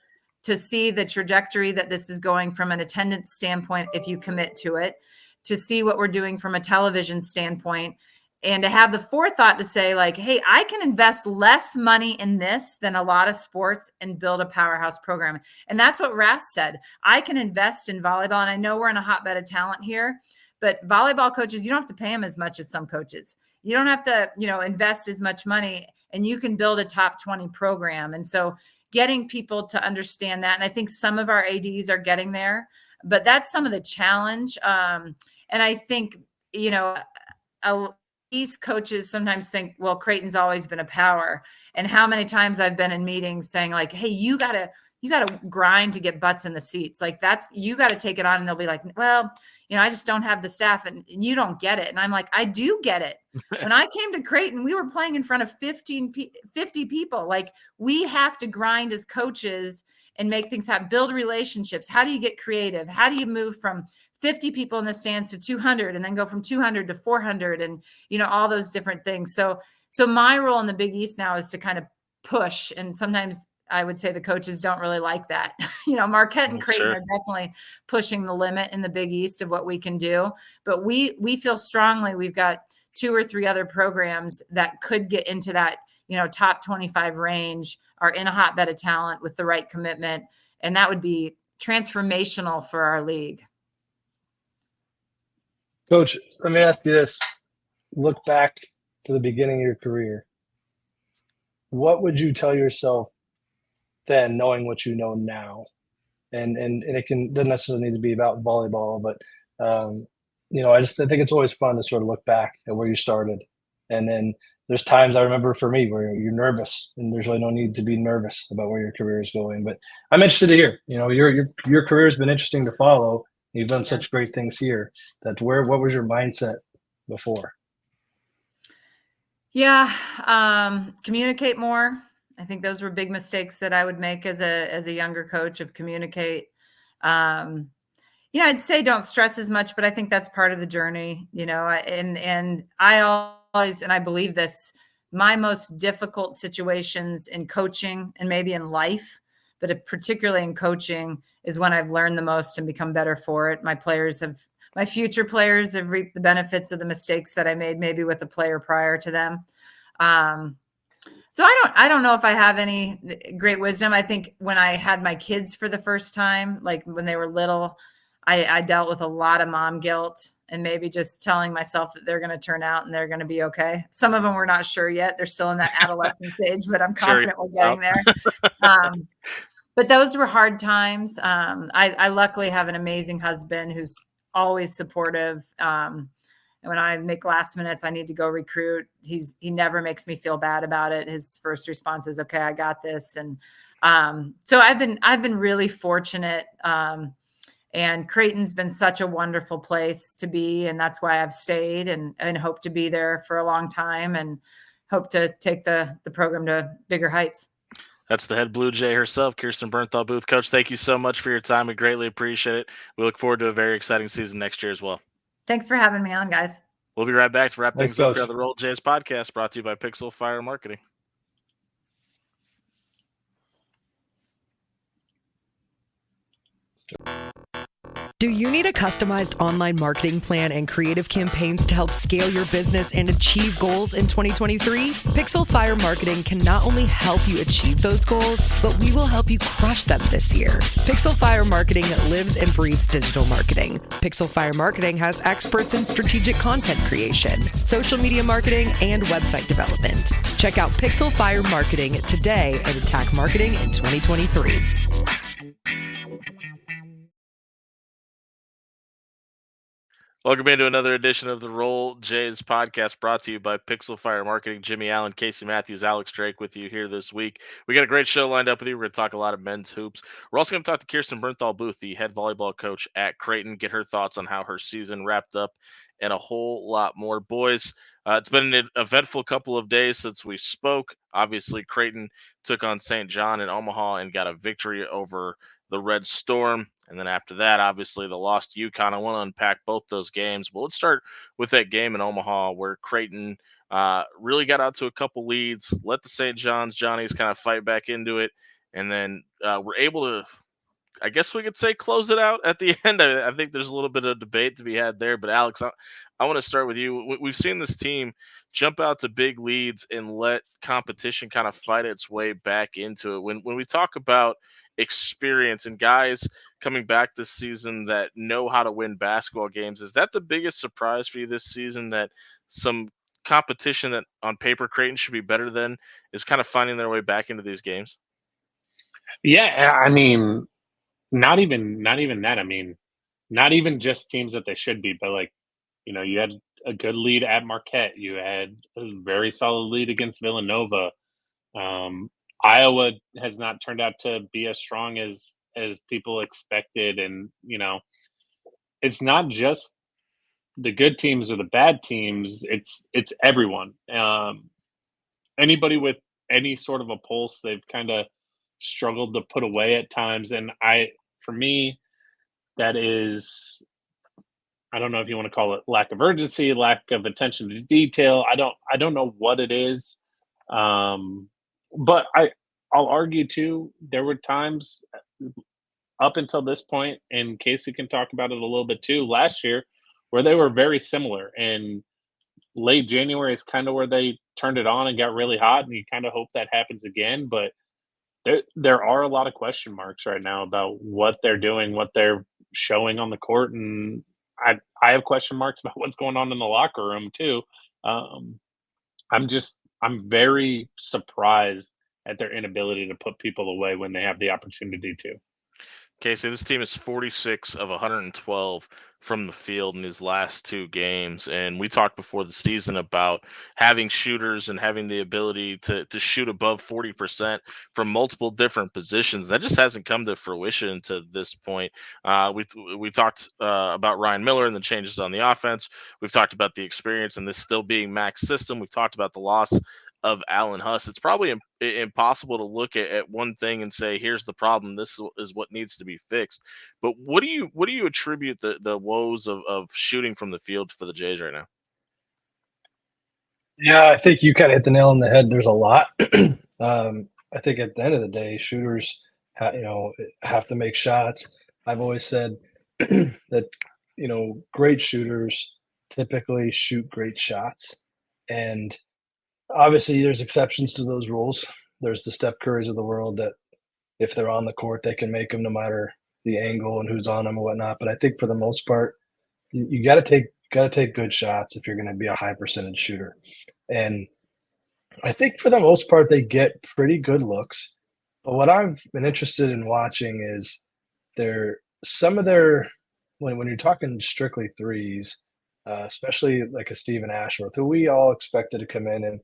E: to see the trajectory that this is going from an attendance standpoint, if you commit to it, to see what we're doing from a television standpoint, and to have the forethought to say, like, hey, I can invest less money in this than a lot of sports and build a powerhouse program. And that's what Ras said. I can invest in volleyball. And I know we're in a hotbed of talent here, but volleyball coaches, you don't have to pay them as much as some coaches. You don't have to, invest as much money, and you can build a top 20 program. And so getting people to understand that. And I think some of our ADs are getting there, but that's some of the challenge. And I think, these coaches sometimes think, well, Creighton's always been a power. And how many times I've been in meetings saying, like, hey, you gotta grind to get butts in the seats. Like, you got to take it on. And they'll be like, well, I just don't have the staff, and you don't get it. And I'm like, I do get it. When I came to Creighton, we were playing in front of 50 people. Like, we have to grind as coaches and make things happen, build relationships. How do you get creative? How do you move from 50 people in the stands to 200, and then go from 200 to 400, and, all those different things. So my role in the Big East now is to kind of push. And sometimes I would say the coaches don't really like that. Marquette and Creighton are definitely pushing the limit in the Big East of what we can do. But we feel strongly we've got 2 or 3 other programs that could get into that, top 25 range, are in a hotbed of talent with the right commitment. And that would be transformational for our league.
B: Coach, let me ask you this. Look back to the beginning of your career. What would you tell yourself then, knowing what you know now? And it doesn't necessarily need to be about volleyball, but I think it's always fun to sort of look back at where you started. And then there's times I remember for me where you're nervous, and there's really no need to be nervous about where your career is going. But I'm interested to hear, your career has been interesting to follow. You've done such great things here. What was your mindset before?
E: Yeah. Communicate more. I think those were big mistakes that I would make as a younger coach, of communicate. I'd say don't stress as much, but I think that's part of the journey, and I always, and I believe this, my most difficult situations in coaching, and maybe in life, but particularly in coaching, is when I've learned the most and become better for it. My future players have reaped the benefits of the mistakes that I made, maybe with a player prior to them. So I don't know if I have any great wisdom. I think when I had my kids for the first time, like when they were little, I dealt with a lot of mom guilt, and maybe just telling myself that they're going to turn out and they're going to be okay. Some of them we're not sure yet. They're still in that adolescent stage, but I'm confident we're getting there. But those were hard times. I luckily have an amazing husband who's always supportive. And when I make last minutes, I need to go recruit, he never makes me feel bad about it. His first response is, okay, I got this. And so I've been really fortunate. And Creighton's been such a wonderful place to be. And that's why I've stayed and hope to be there for a long time, and hope to take the program to bigger heights.
A: That's the head Blue Jay herself, Kristi Bernthal Booth. Coach, thank you so much for your time. We greatly appreciate it. We look forward to a very exciting season next year as well.
E: Thanks for having me on, guys.
A: We'll be right back to wrap things up
B: Coach.
A: here on the Roll Jays podcast, brought to you by Pixel Fire Marketing.
D: Do you need a customized online marketing plan and creative campaigns to help scale your business and achieve goals in 2023? Pixel Fire Marketing can not only help you achieve those goals, but we will help you crush them this year. Pixel Fire Marketing lives and breathes digital marketing. Pixel Fire Marketing has experts in strategic content creation, social media marketing, and website development. Check out Pixel Fire Marketing today and attack marketing in 2023.
A: Welcome into another edition of the Roll Jays podcast, brought to you by Pixel Fire Marketing. Jimmy Allen, Casey Matthews, Alex Drake with you here this week. We got a great show lined up with you. We're going to talk a lot of men's hoops. We're also going to talk to Kristi Bernthal Booth, the head volleyball coach at Creighton, get her thoughts on how her season wrapped up and a whole lot more. Boys, it's been an eventful couple of days since we spoke. Obviously, Creighton took on St. John in Omaha and got a victory over the Red Storm. And then after that, obviously, the loss to UConn. I want to unpack both those games. But let's start with that game in Omaha where Creighton really got out to a couple leads, let the St. Johnnies kind of fight back into it, and then were able to, I guess we could say, close it out at the end. I think there's a little bit of debate to be had there. But, Alex, I want to start with you. We've seen this team jump out to big leads and let competition kind of fight its way back into it. When we talk about experience and guys coming back this season that know how to win basketball games, is that the biggest surprise for you this season, that some competition that on paper Creighton should be better than is kind of finding their way back into these games?
C: Yeah, I mean, not even that. I mean, not even just teams that they should be, but like, you had a good lead at Marquette. You had a very solid lead against Villanova. Iowa has not turned out to be as strong as people expected, and it's not just the good teams or the bad teams. It's everyone. Anybody with any sort of a pulse, they've kind of struggled to put away at times, and for me, that is, I don't know if you want to call it lack of urgency, lack of attention to detail. I don't know what it is. But I'll argue too, there were times up until this point, and Casey can talk about it a little bit too, last year, where they were very similar. And late January is kind of where they turned it on and got really hot, and you kind of hope that happens again. But there are a lot of question marks right now about what they're doing, what they're showing on the court, and I have question marks about what's going on in the locker room too. I'm very surprised at their inability to put people away when they have the opportunity to.
A: Casey, this team is 46 of 112 from the field in his last two games. And we talked before the season about having shooters and having the ability to shoot above 40% from multiple different positions. That just hasn't come to fruition to this point. We talked about Ryan Miller and the changes on the offense. We've talked about the experience and this still being Mac's system. We've talked about the loss of Alan Huss. It's probably impossible to look at one thing and say, here's the problem, this is what needs to be fixed. But what do you attribute the woes of shooting from the field for the Jays right now?
B: Yeah, I think you kind of hit the nail on the head. There's a lot. I think at the end of the day, shooters have to make shots. I've always said that great shooters typically shoot great shots, and obviously, there's exceptions to those rules. There's the Steph Currys of the world that if they're on the court, they can make them no matter the angle and who's on them and whatnot. But I think for the most part, you got to take good shots if you're going to be a high percentage shooter. And I think for the most part, they get pretty good looks. But what I've been interested in watching is some of their when you're talking strictly threes, especially like a Steven Ashworth, who we all expected to come in and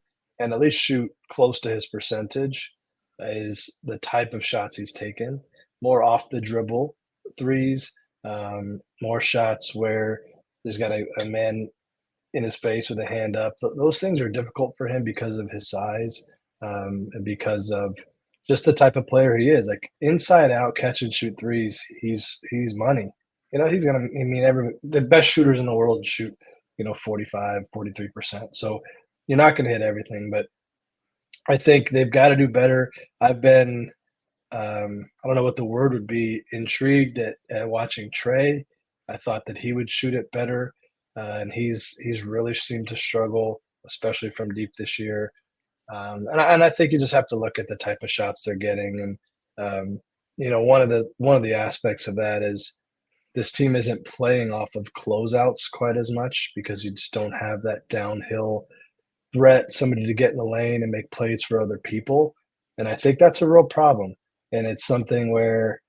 B: at least shoot close to his percentage, is the type of shots he's taken. More off the dribble threes, more shots where there's got a man in his face with a hand up. Those things are difficult for him because of his size, and because of just the type of player he is. Like inside out catch and shoot threes, he's money. He's gonna. I mean, the best shooters in the world shoot 45, 43%. So you're not going to hit everything, but I think they've got to do better. I've been, I don't know what the word would be, intrigued at watching Trey I thought that he would shoot it better, and he's really seemed to struggle, especially from deep this year. And I think you just have to look at the type of shots they're getting, and one of the aspects of that is this team isn't playing off of closeouts quite as much because you just don't have that downhill threat, somebody to get in the lane and make plays for other people. And I think that's a real problem. And it's something where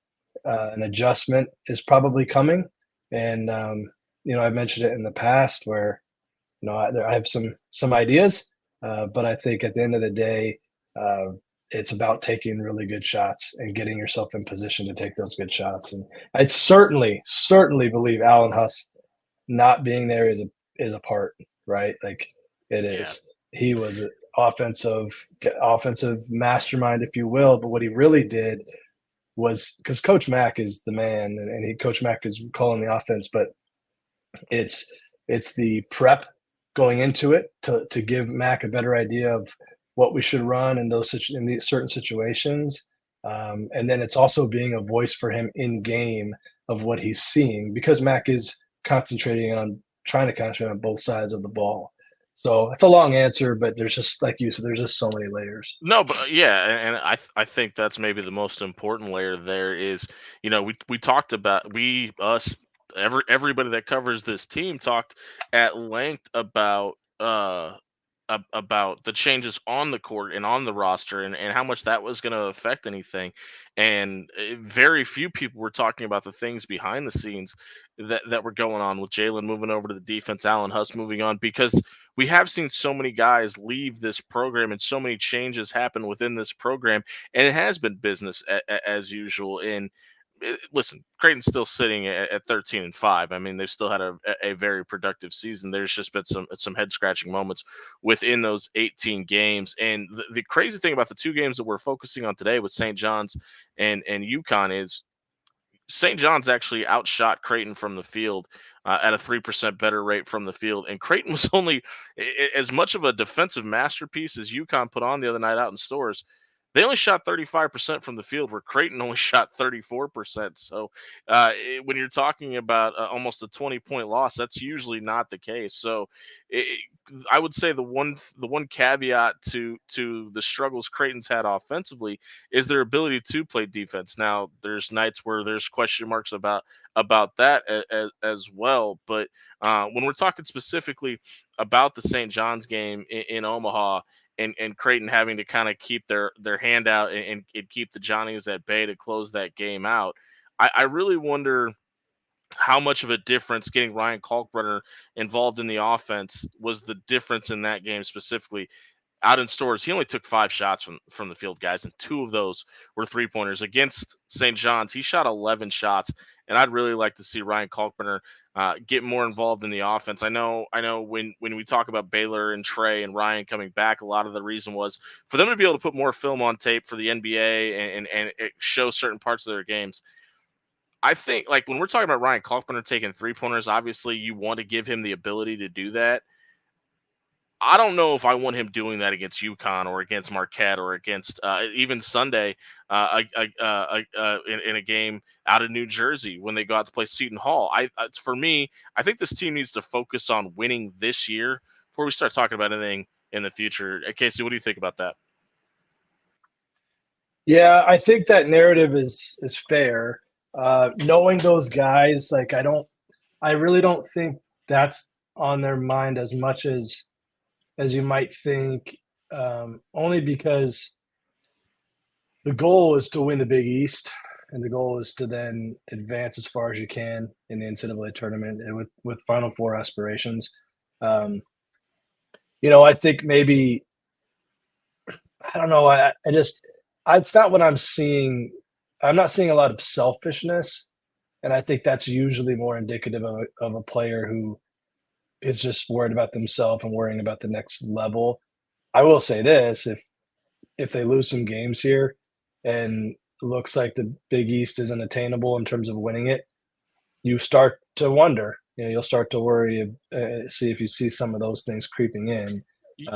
B: an adjustment is probably coming. And I've mentioned it in the past where I have some ideas, but I think at the end of the day, it's about taking really good shots and getting yourself in position to take those good shots. And I'd certainly believe Alan Huss not being there is a part, right? Like it is. Yeah. He was an offensive mastermind, if you will. But what he really did was, because Coach Mack is the man, and Coach Mack is calling the offense, but it's the prep going into it to give Mac a better idea of what we should run in these certain situations. And then it's also being a voice for him in game of what he's seeing, because Mac is trying to concentrate on both sides of the ball. So it's a long answer, but there's just, like you said, there's just so many layers.
A: No, but yeah, and I think that's maybe the most important layer there is, we talked about, everybody that covers this team talked at length about the changes on the court and on the roster, and how much that was going to affect anything. And very few people were talking about the things behind the scenes that were going on with Jalen moving over to the defense, Alan Huss moving on, because we have seen so many guys leave this program and so many changes happen within this program, and it has been business as usual. And listen, Creighton's still sitting at 13-5. I mean, they've still had a very productive season. There's just been some head scratching moments within those 18 games. And the crazy thing about the two games that we're focusing on today with St. John's and UConn is St. John's actually outshot Creighton from the field at a 3% better rate from the field. And Creighton was only as much of a defensive masterpiece as UConn put on the other night out in Stores. They only shot 35% from the field, where Creighton only shot 34%. So when you're talking about almost a 20-point loss, that's usually not the case. So I would say the one caveat to the struggles Creighton's had offensively is their ability to play defense. Now, there's nights where there's question marks about that as well. But when we're talking specifically about the St. John's game in Omaha, and Creighton having to kind of keep their hand out and keep the Johnnies at bay to close that game out, I really wonder how much of a difference getting Ryan Kalkbrenner involved in the offense was the difference in that game specifically. Out in Stores, he only took 5 shots from the field, guys, and 2 of those were 3-pointers. Against St. John's, he shot 11 shots, and I'd really like to see Ryan Kalkbrenner get more involved in the offense. I know when we talk about Baylor and Trey and Ryan coming back, a lot of the reason was for them to be able to put more film on tape for the NBA and it show certain parts of their games. I think, like, when we're talking about Ryan Kalkbrenner taking 3-pointers, obviously you want to give him the ability to do that. I don't know if I want him doing that against UConn or against Marquette or against even Sunday in a game out of New Jersey when they go out to play Seton Hall. For me, I think this team needs to focus on winning this year before we start talking about anything in the future. Casey, what do you think about that?
B: Yeah, I think that narrative is fair. Knowing those guys, like I really don't think that's on their mind as much as you might think, only because the goal is to win the Big East, and the goal is to then advance as far as you can in the NCAA tournament and with Final Four aspirations. I think maybe, I don't know. It's not what I'm seeing. I'm not seeing a lot of selfishness, and I think that's usually more indicative of a player who is just worried about themselves and worrying about the next level. I will say this: if they lose some games here, and it looks like the Big East isn't attainable in terms of winning it, you start to wonder. You'll start to worry. See if you see some of those things creeping in.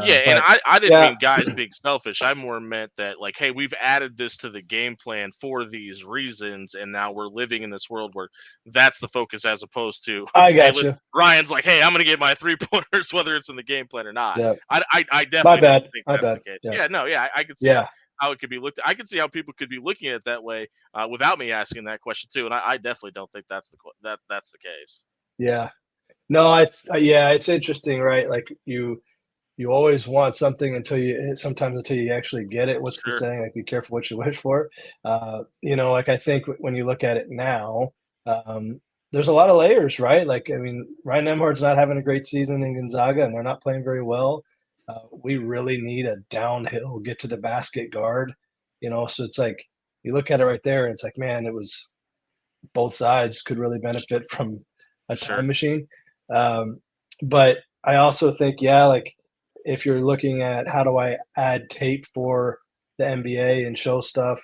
A: Yeah, and I didn't mean guys being selfish. I more meant that, like, hey, we've added this to the game plan for these reasons, and now we're living in this world where that's the focus, as opposed to
B: I got you.
A: Ryan's like, hey, I'm going to get my 3-pointers whether it's in the game plan or not.
B: Yeah.
A: I definitely don't think that's the case.
B: Yeah.
A: I could see how it could be looked at. I could see how people could be looking at it that way without me asking that question too, and I definitely don't think that's the case.
B: Yeah. No, it's interesting, right? Like you always want something until you actually get it. What's the saying? Like, be careful what you wish for. Like, I think when you look at it now, there's a lot of layers, right? Like, I mean, Ryan Nembhard's not having a great season in Gonzaga, and they're not playing very well. We really need a downhill, get to the basket guard, so it's like, you look at it right there and it's like, man, it was both sides could really benefit from a time machine. But I also think, like, if you're looking at how do I add tape for the NBA and show stuff,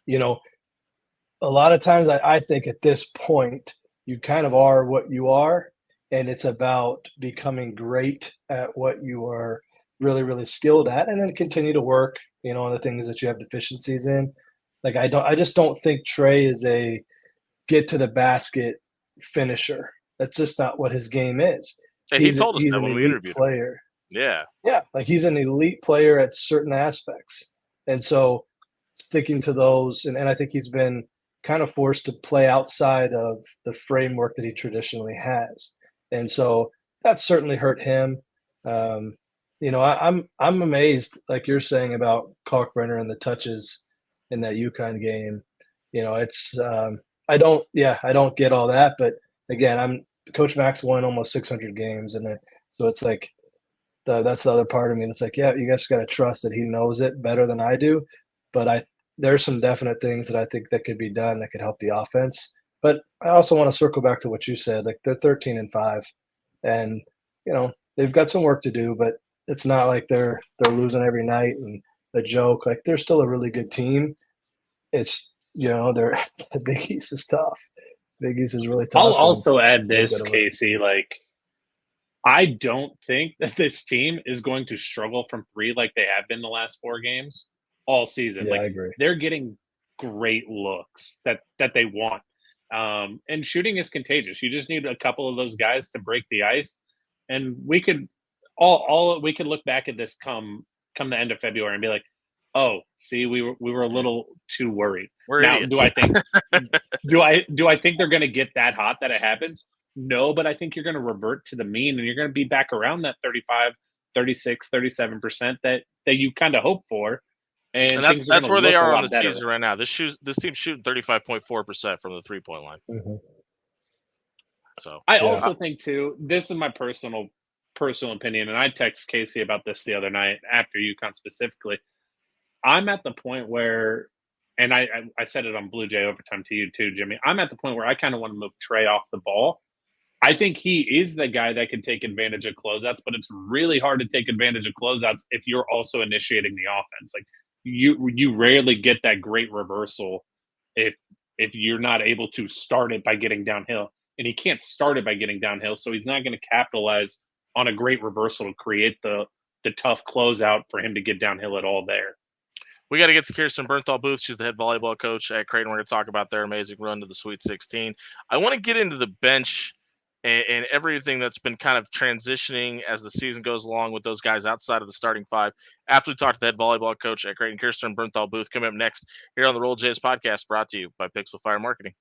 B: a lot of times I think at this point you kind of are what you are, and it's about becoming great at what you are really, really skilled at, and then continue to work, on the things that you have deficiencies in. Like, I just don't think Trey is a get to the basket finisher. That's just not what his game is.
A: He told us that when we interviewed
B: him.
A: Yeah.
B: Yeah, like, he's an elite player at certain aspects. And so sticking to those, and I think he's been kind of forced to play outside of the framework that he traditionally has. And so that certainly hurt him. I'm amazed, like you're saying about Kalkbrenner and the touches in that UConn game. It's I don't get all that, but again, Coach Max won almost 600 games, and so it's like that's the other part of me. It's like, yeah, you guys got to trust that he knows it better than I do, but there's some definite things that I think that could be done that could help the offense. But I also want to circle back to what you said. Like, they're 13-5, and they've got some work to do, but it's not like they're losing every night and a joke. Like, they're still a really good team. It's the Big East is tough. Big East is really tough.
C: I'll also add this, Casey. Like, I don't think that this team is going to struggle from three like they have been the last 4 games all season.
B: Yeah,
C: like,
B: I agree.
C: They're getting great looks that they want. And shooting is contagious. You just need a couple of those guys to break the ice, and we could we could look back at this come the end of February and be like, oh, see, we were a little too worried. Now,
A: idiots.
C: do I think they're going to get that hot that it happens? No, but I think you're going to revert to the mean, and you're going to be back around that 35, 36, 37% that you kind of hope for. And
A: that's where they are on the season right now. This team's shooting 35.4% from the 3-point line.
B: Mm-hmm.
A: So
C: I also think too, this is my personal opinion, and I text Casey about this the other night after UConn specifically. I'm at the point where, and I said it on Blue Jay Overtime to you too, Jimmy, I'm at the point where I kind of want to move Trey off the ball. I think he is the guy that can take advantage of closeouts, but it's really hard to take advantage of closeouts if you're also initiating the offense. Like, you rarely get that great reversal if you're not able to start it by getting downhill. And he can't start it by getting downhill, so he's not going to capitalize on a great reversal to create the tough closeout for him to get downhill at all there.
A: We got to get to Kristi Bernthal Booth. She's the head volleyball coach at Creighton. We're going to talk about their amazing run to the Sweet 16. I want to get into the bench and everything that's been kind of transitioning as the season goes along with those guys outside of the starting 5. After we talk to the head volleyball coach at Creighton, Kristi Bernthal Booth, coming up next here on the Roll Jays podcast, brought to you by Pixel Fire Marketing.